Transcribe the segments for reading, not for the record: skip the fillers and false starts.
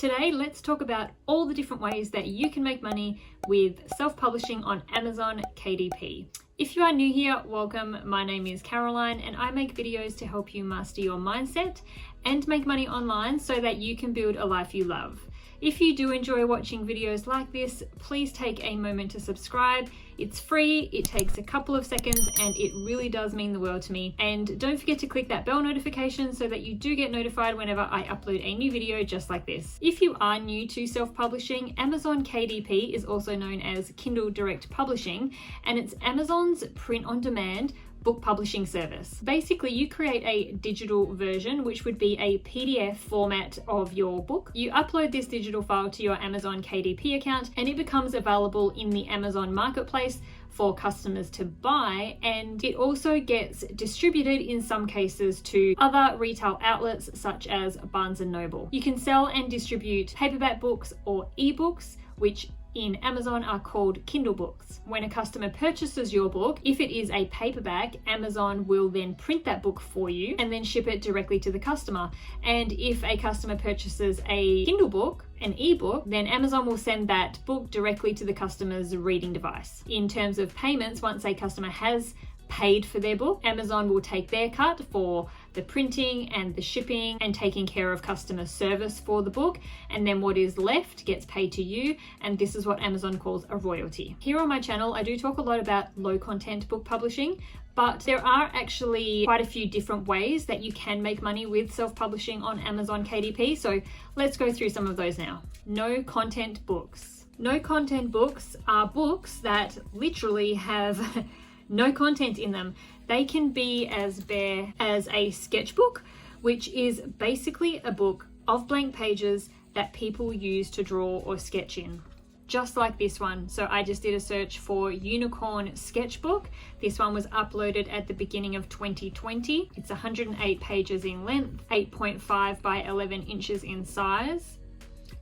Today, let's talk about all the different ways that you can make money with self-publishing on Amazon KDP. If you are new here, welcome. My name is Caroline and I make videos to help you master your mindset and make money online so that you can build a life you love. If you do enjoy watching videos like this, please take a moment to subscribe. It's free, it takes a couple of seconds, and it really does mean the world to me. And don't forget to click that bell notification so that you do get notified whenever I upload a new video just like this. If you are new to self-publishing, Amazon KDP is also known as Kindle Direct Publishing, and it's Amazon's print-on-demand book publishing service. Basically, you create a digital version, which would be a PDF format of your book. You upload this digital file to your Amazon KDP account and it becomes available in the Amazon marketplace for customers to buy, and it also gets distributed in some cases to other retail outlets such as Barnes & Noble. You can sell and distribute paperback books or ebooks, which in Amazon are called Kindle books. When a customer purchases your book, if it is a paperback, Amazon will then print that book for you and then ship it directly to the customer. And if a customer purchases a Kindle book, an ebook, then Amazon will send that book directly to the customer's reading device. In terms of payments, once a customer has paid for their book, Amazon will take their cut for the printing and the shipping and taking care of customer service for the book, and then what is left gets paid to you, and this is what Amazon calls a royalty. Here on my channel, I do talk a lot about low content book publishing, but there are actually quite a few different ways that you can make money with self-publishing on Amazon KDP, so let's go through some of those now. No content books. No content books are books that literally have no content in them. They can be as bare as a sketchbook, which is basically a book of blank pages that people use to draw or sketch in. Just like this one. So I just did a search for unicorn sketchbook. This one was uploaded at the beginning of 2020. It's 108 pages in length, 8.5 by 11 inches in size.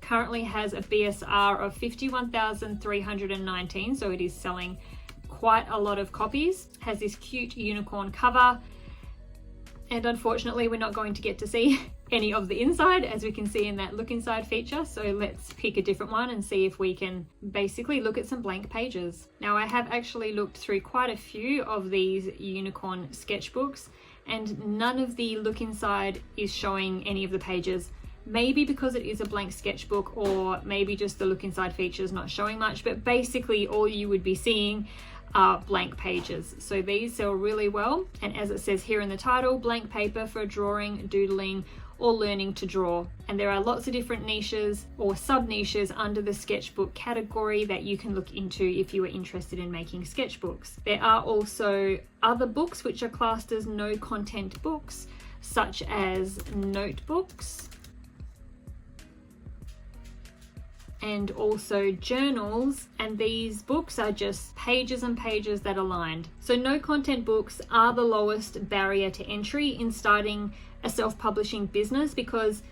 Currently has a BSR of 51,319, so it is selling quite a lot of copies. Has this cute unicorn cover, and unfortunately we're not going to get to see any of the inside, as we can see in that look inside feature, so let's pick a different one and see if we can basically look at some blank pages. Now, I have actually looked through quite a few of these unicorn sketchbooks and none of the look inside is showing any of the pages. Maybe because it is a blank sketchbook, or maybe just the look inside feature is not showing much, but basically all you would be seeing are blank pages. So these sell really well, and as it says here in the title, blank paper for drawing, doodling, or learning to draw. And there are lots of different niches or sub niches under the sketchbook category that you can look into if you are interested in making sketchbooks. There are also other books which are classed as no content books, such as notebooks, and also journals, and these books are just pages and pages that are lined. So no content books are the lowest barrier to entry in starting a self-publishing business, because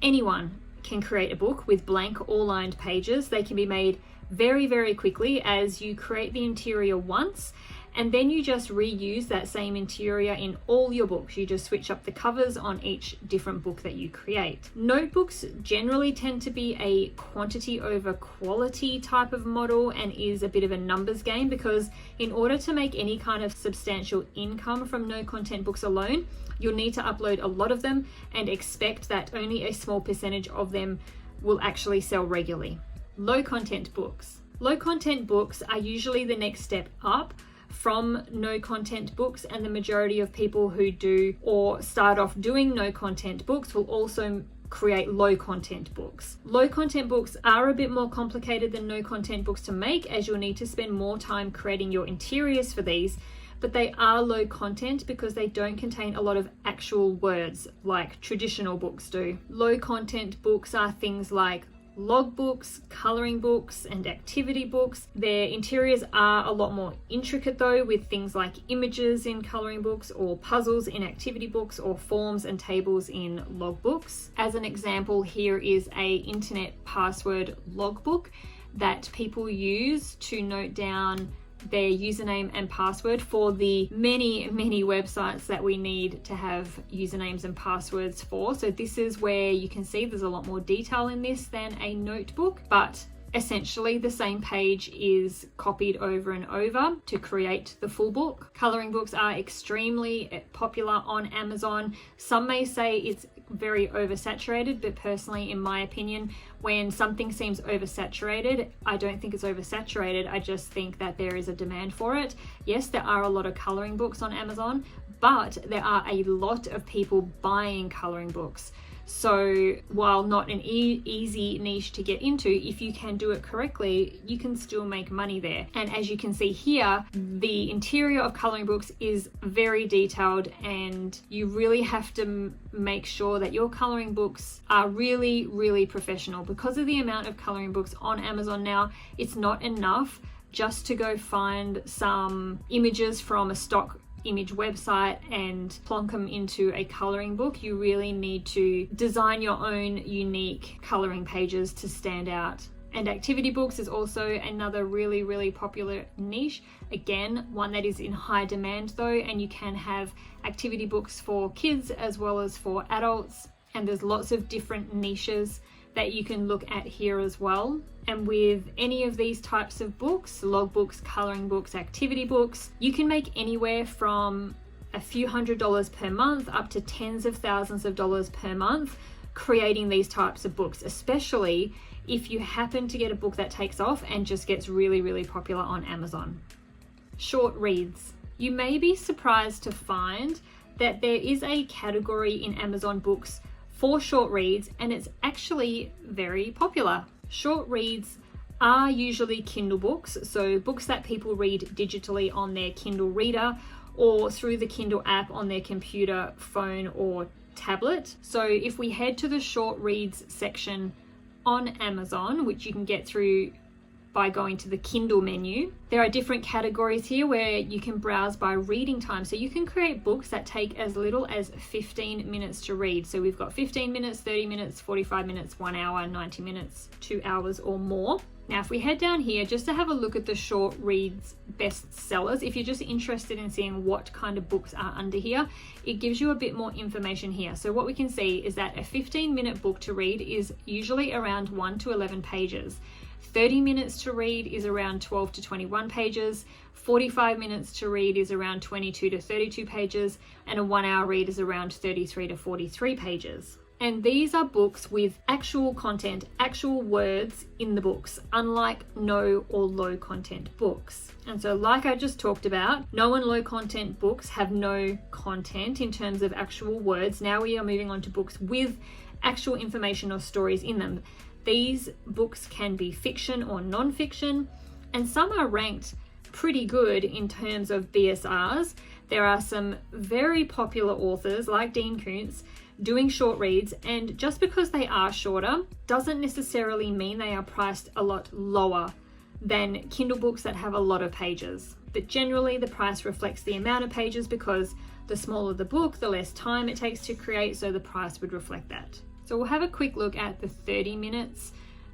anyone can create a book with blank or lined pages. They can be made very, very quickly, as you create the interior once and then you just reuse that same interior in all your books. You just switch up the covers on each different book that you create. Notebooks generally tend to be a quantity over quality type of model and is a bit of a numbers game, because in order to make any kind of substantial income from no content books alone, you'll need to upload a lot of them and expect that only a small percentage of them will actually sell regularly. Low content books. Low content books are usually the next step up from no content books, and the majority of people who do or start off doing no content books will also create low content books. Low content books are a bit more complicated than no content books to make, as you'll need to spend more time creating your interiors for these, but they are low content because they don't contain a lot of actual words like traditional books do. Low content books are things like log books, coloring books, and activity books. Their interiors are a lot more intricate though, with things like images in coloring books, or puzzles in activity books, or forms and tables in log books. As an example, here is a internet password logbook that people use to note down their username and password for the many websites that we need to have usernames and passwords for. So this is where you can see there's a lot more detail in this than a notebook, but essentially the same page is copied over and over to create the full book. Coloring books are extremely popular on Amazon. Some may say it's very oversaturated, but personally, in my opinion, when something seems oversaturated, I don't think it's oversaturated. I just think that there is a demand for it. Yes, there are a lot of coloring books on Amazon, but there are a lot of people buying coloring books. So while not an easy niche to get into, if you can do it correctly, you can still make money there. And as you can see here, the interior of coloring books is very detailed, and you really have to make sure that your coloring books are really professional. Because of the amount of coloring books on Amazon now, it's not enough just to go find some images from a stock image website and plonk them into a coloring book. You really need to design your own unique coloring pages to stand out. And activity books is also another really popular niche. Again, one that is in high demand though, and you can have activity books for kids as well as for adults. And there's lots of different niches that you can look at here as well. And with any of these types of books, logbooks, coloring books, activity books, you can make anywhere from a few $100s per month up to tens of thousands of dollars per month creating these types of books, especially if you happen to get a book that takes off and just gets really popular on Amazon. Short reads. You may be surprised to find that there is a category in Amazon books for short reads, and it's actually very popular. Short reads are usually Kindle books, so books that people read digitally on their Kindle reader or through the Kindle app on their computer, phone, or tablet. So if we head to the short reads section on Amazon, which you can get through by going to the Kindle menu, there are different categories here where you can browse by reading time. So you can create books that take as little as 15 minutes to read. So we've got 15 minutes, 30 minutes, 45 minutes, 1 hour, 90 minutes, 2 hours or more. Now, if we head down here just to have a look at the short reads best sellers, if you're just interested in seeing what kind of books are under here, it gives you a bit more information here. So what we can see is that a 15-minute book to read is usually around 1 to 11 pages. 30 minutes to read is around 12 to 21 pages, 45 minutes to read is around 22 to 32 pages, and a 1 hour read is around 33 to 43 pages. And these are books with actual content, actual words in the books, unlike no or low content books. And so like I just talked about, no and low content books have no content in terms of actual words. Now we are moving on to books with actual information or stories in them. These books can be fiction or non-fiction, and some are ranked pretty good in terms of BSRs. There are some very popular authors like Dean Koontz doing short reads, and just because they are shorter doesn't necessarily mean they are priced a lot lower than Kindle books that have a lot of pages. But generally the price reflects the amount of pages, because the smaller the book, the less time it takes to create, so the price would reflect that. So we'll have a quick look at the 30 minutes,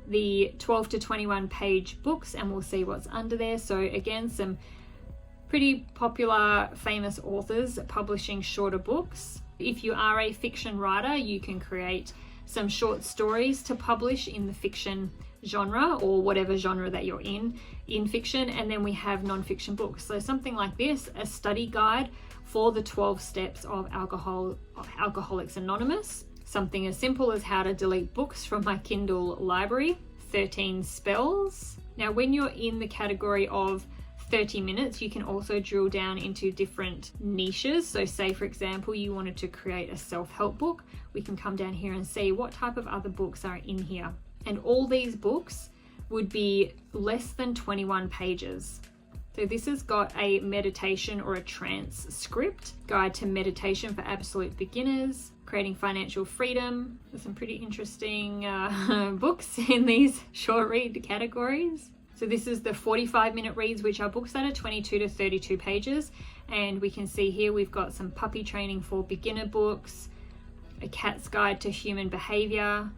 the 12 to 21 page books, and we'll see what's under there. So again, some pretty popular, famous authors publishing shorter books. If you are a fiction writer, you can create some short stories to publish in the fiction genre or whatever genre that you're in fiction. And then we have non-fiction books. So something like this, a study guide for the 12 steps of Alcoholics Anonymous. Something as simple as how to delete books from my Kindle library, 13 spells. Now, when you're in the category of 30 minutes, you can also drill down into different niches. So say, for example, you wanted to create a self-help book, we can come down here and see what type of other books are in here. And all these books would be less than 21 pages. So this has got a meditation or a trance script, guide to meditation for absolute beginners, creating financial freedom. There's some pretty interesting books in these short read categories. So this is the 45-minute reads, which are books that are 22 to 32 pages. And we can see here we've got some puppy training for beginner books, a cat's guide to human behavior,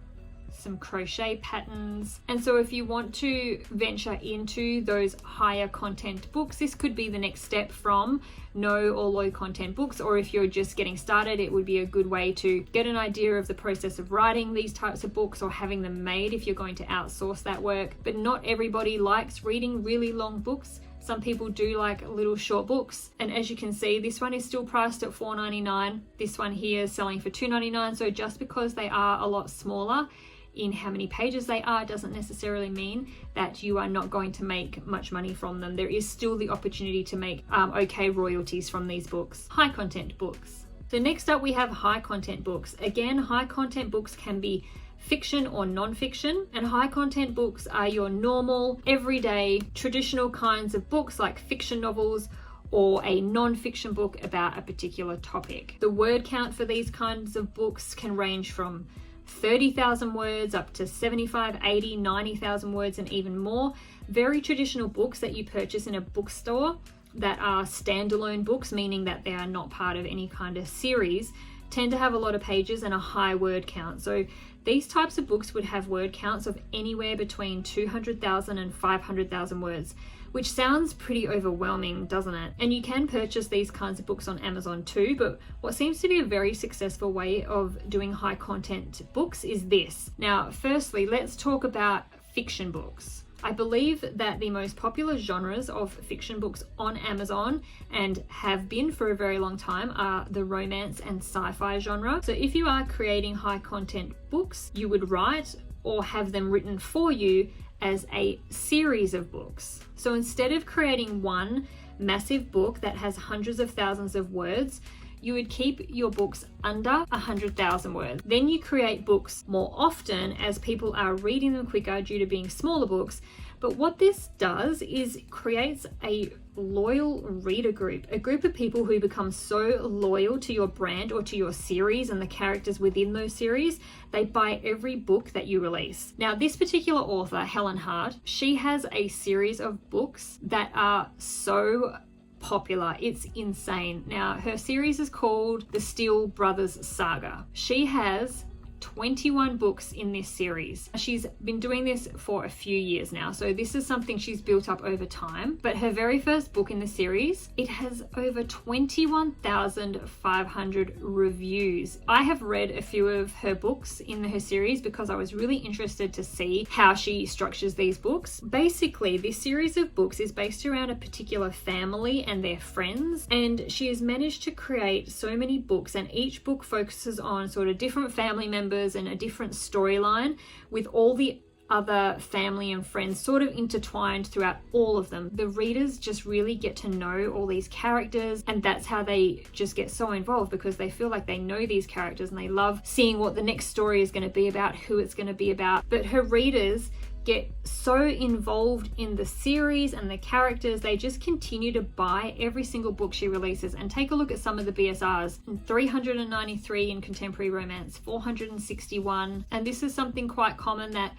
some crochet patterns. And so if you want to venture into those higher content books, this could be the next step from no or low content books. Or if you're just getting started, it would be a good way to get an idea of the process of writing these types of books or having them made if you're going to outsource that work. But not everybody likes reading really long books. Some people do like little short books, and as you can see, this one is still priced at $4.99. This one here is selling for $2.99. So just because they are a lot smaller in how many pages they are doesn't necessarily mean that you are not going to make much money from them. There is still the opportunity to make okay royalties from these books. High content books. So next up we have high content books. Again, high content books can be fiction or non-fiction, and high content books are your normal, everyday, traditional kinds of books like fiction novels or a non-fiction book about a particular topic. The word count for these kinds of books can range from 30,000 words up to 75, 80, 90,000 words and even more. Very traditional books that you purchase in a bookstore that are standalone books, meaning that they are not part of any kind of series, tend to have a lot of pages and a high word count. So these types of books would have word counts of anywhere between 200,000 and 500,000 words, which sounds pretty overwhelming, doesn't it? And you can purchase these kinds of books on Amazon too, but what seems to be a very successful way of doing high content books is this. Now, firstly, let's talk about fiction books. I believe that the most popular genres of fiction books on Amazon, and have been for a very long time, are the romance and sci-fi genre. So if you are creating high content books, you would write or have them written for you as a series of books. So instead of creating one massive book that has hundreds of thousands of words, you would keep your books under 100,000 words. Then you create books more often as people are reading them quicker due to being smaller books. But what this does is creates a loyal reader group, a group of people who become so loyal to your brand or to your series and the characters within those series, they buy every book that you release. Now, this particular author, Helen Hart, she has a series of books that are so popular. It's insane. Now, her series is called The Steele Brothers Saga. She has 21 books in this series. She's been doing this for a few years now, so this is something she's built up over time. But her very first book in the series, it has over 21,500 reviews. I have read a few of her books in her series because I was really interested to see how she structures these books. Basically, this series of books is based around a particular family and their friends, and she has managed to create so many books, and each book focuses on sort of different family members and a different storyline, with all the other family and friends sort of intertwined throughout all of them. The readers just really get to know all these characters, and that's how they just get so involved, because they feel like they know these characters and they love seeing what the next story is going to be about, who it's going to be about. But her readers get so involved in the series and the characters, they just continue to buy every single book she releases. And take a look at some of the BSRs: 393 in contemporary romance, 461. And this is something quite common that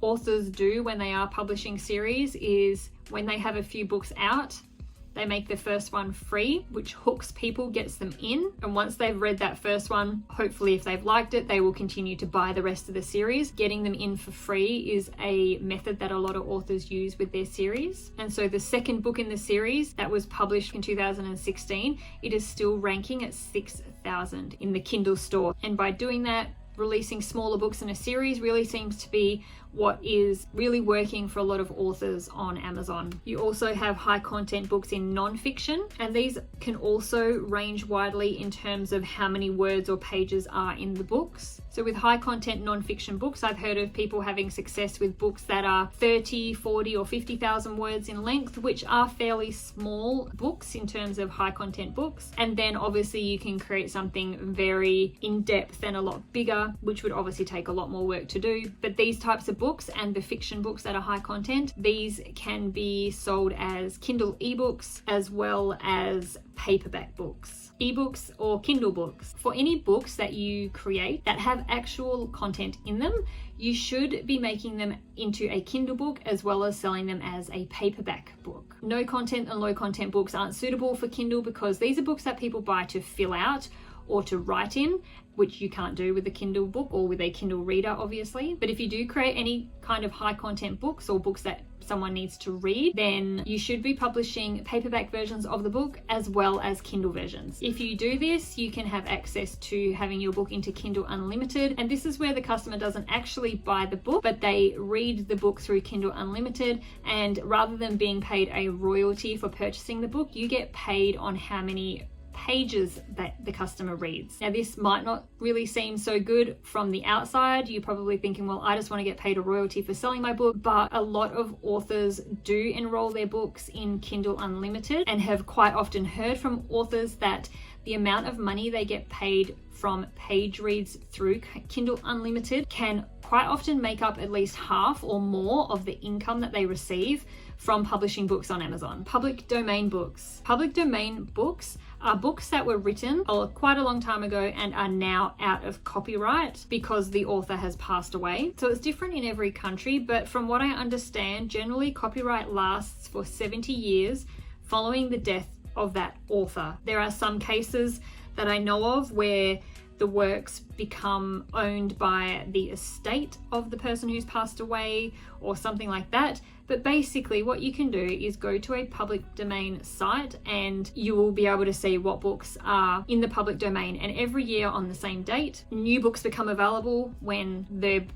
authors do when they are publishing series, is when they have a few books out, they make the first one free, which hooks people, gets them in. And once they've read that first one, hopefully if they've liked it, they will continue to buy the rest of the series. Getting them in for free is a method that a lot of authors use with their series. And so the second book in the series that was published in 2016, it is still ranking at 6,000 in the Kindle store. And by doing that, releasing smaller books in a series really seems to be what is really working for a lot of authors on Amazon. You also have high content books in non-fiction, and these can also range widely in terms of how many words or pages are in the books. So with high content non-fiction books, I've heard of people having success with books that are 30, 40 or 50,000 words in length, which are fairly small books in terms of high content books. And then obviously you can create something very in-depth and a lot bigger, which would obviously take a lot more work to do. But these types of books and the fiction books that are high content, these can be sold as Kindle Ebooks as well as paperback books. Ebooks or Kindle books. For any books that you create that have actual content in them, you should be making them into a Kindle book as well as selling them as a paperback book. No content and low content books aren't suitable for Kindle because these are books that people buy to fill out or to write in, which you can't do with a Kindle book or with a Kindle reader, obviously. But if you do create any kind of high content books or books that someone needs to read, then you should be publishing paperback versions of the book as well as Kindle versions. If you do this, you can have access to having your book into Kindle Unlimited, and this is where the customer doesn't actually buy the book, but they read the book through Kindle Unlimited, and rather than being paid a royalty for purchasing the book, you get paid on how many pages that the customer reads. Now, this might not really seem so good from the outside. You're probably thinking, well, I just want to get paid a royalty for selling my book, but a lot of authors do enroll their books in Kindle Unlimited and have quite often heard from authors that the amount of money they get paid from page reads through Kindle Unlimited can quite often make up at least half or more of the income that they receive from publishing books on Amazon. Public domain books. Public domain books are books that were written quite a long time ago and are now out of copyright because the author has passed away. So it's different in every country, but from what I understand, generally copyright lasts for 70 years following the death of that author. There are some cases that I know of where the works become owned by the estate of the person who's passed away or something like that. But basically what you can do is go to a public domain site and you will be able to see what books are in the public domain. And every year on the same date, new books become available when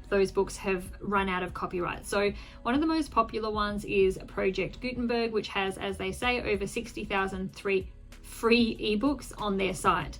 those books have run out of copyright. So one of the most popular ones is Project Gutenberg, which has, as they say, over 60,000 free ebooks on their site.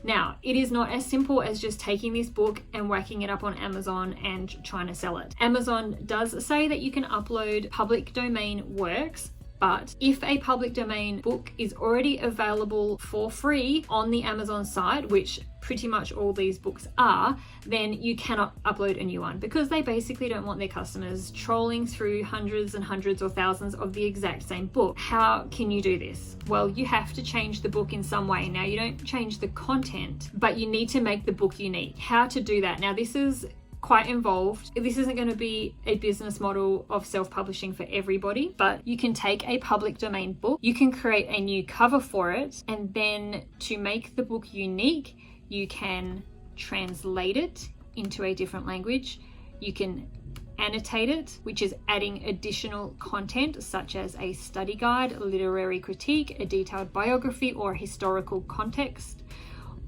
Now, it is not as simple as just taking this book and whacking it up on Amazon and trying to sell it. Amazon does say that you can upload public domain works, but if a public domain book is already available for free on the Amazon site, which pretty much all these books are, then you cannot upload a new one because they basically don't want their customers trolling through hundreds and hundreds or thousands of the exact same book. How can you do this? Well, you have to change the book in some way. Now, you don't change the content, but you need to make the book unique. How to do that? Now, this is quite involved. This isn't going to be a business model of self-publishing for everybody, but you can take a public domain book, you can create a new cover for it, and then to make the book unique, you can translate it into a different language. You can annotate it, which is adding additional content such as a study guide, a literary critique, a detailed biography, or historical context.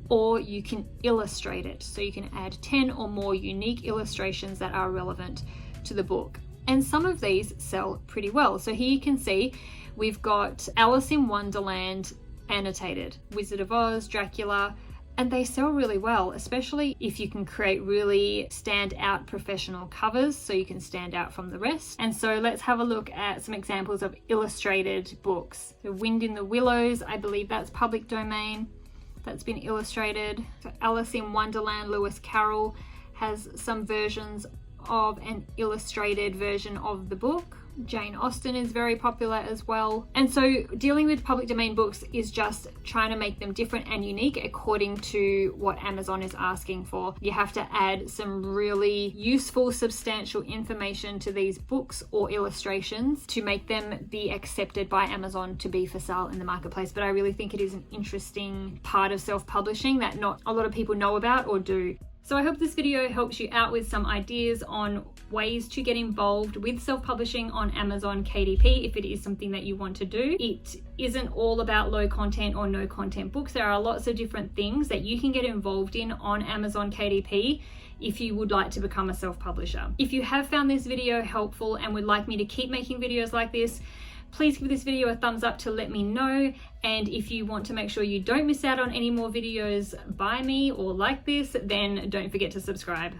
Or you can illustrate it. So you can add 10 or more unique illustrations that are relevant to the book. And some of these sell pretty well. So here you can see we've got Alice in Wonderland annotated, Wizard of Oz, Dracula, and they sell really well, especially if you can create really stand out professional covers so you can stand out from the rest. And so let's have a look at some examples of illustrated books. The Wind in the Willows, I believe that's public domain. That's been illustrated. So Alice in Wonderland, Lewis Carroll has some versions of an illustrated version of the book. Jane Austen is very popular as well. And so dealing with public domain books is just trying to make them different and unique according to what Amazon is asking for. You have to add some really useful, substantial information to these books or illustrations to make them be accepted by Amazon to be for sale in the marketplace. But I really think it is an interesting part of self-publishing that not a lot of people know about or do. So I hope this video helps you out with some ideas on ways to get involved with self-publishing on Amazon KDP if it is something that you want to do. It isn't all about low content or no content books. There are lots of different things that you can get involved in on Amazon KDP if you would like to become a self-publisher. If you have found this video helpful and would like me to keep making videos like this, please give this video a thumbs up to let me know. And if you want to make sure you don't miss out on any more videos by me or like this, then don't forget to subscribe.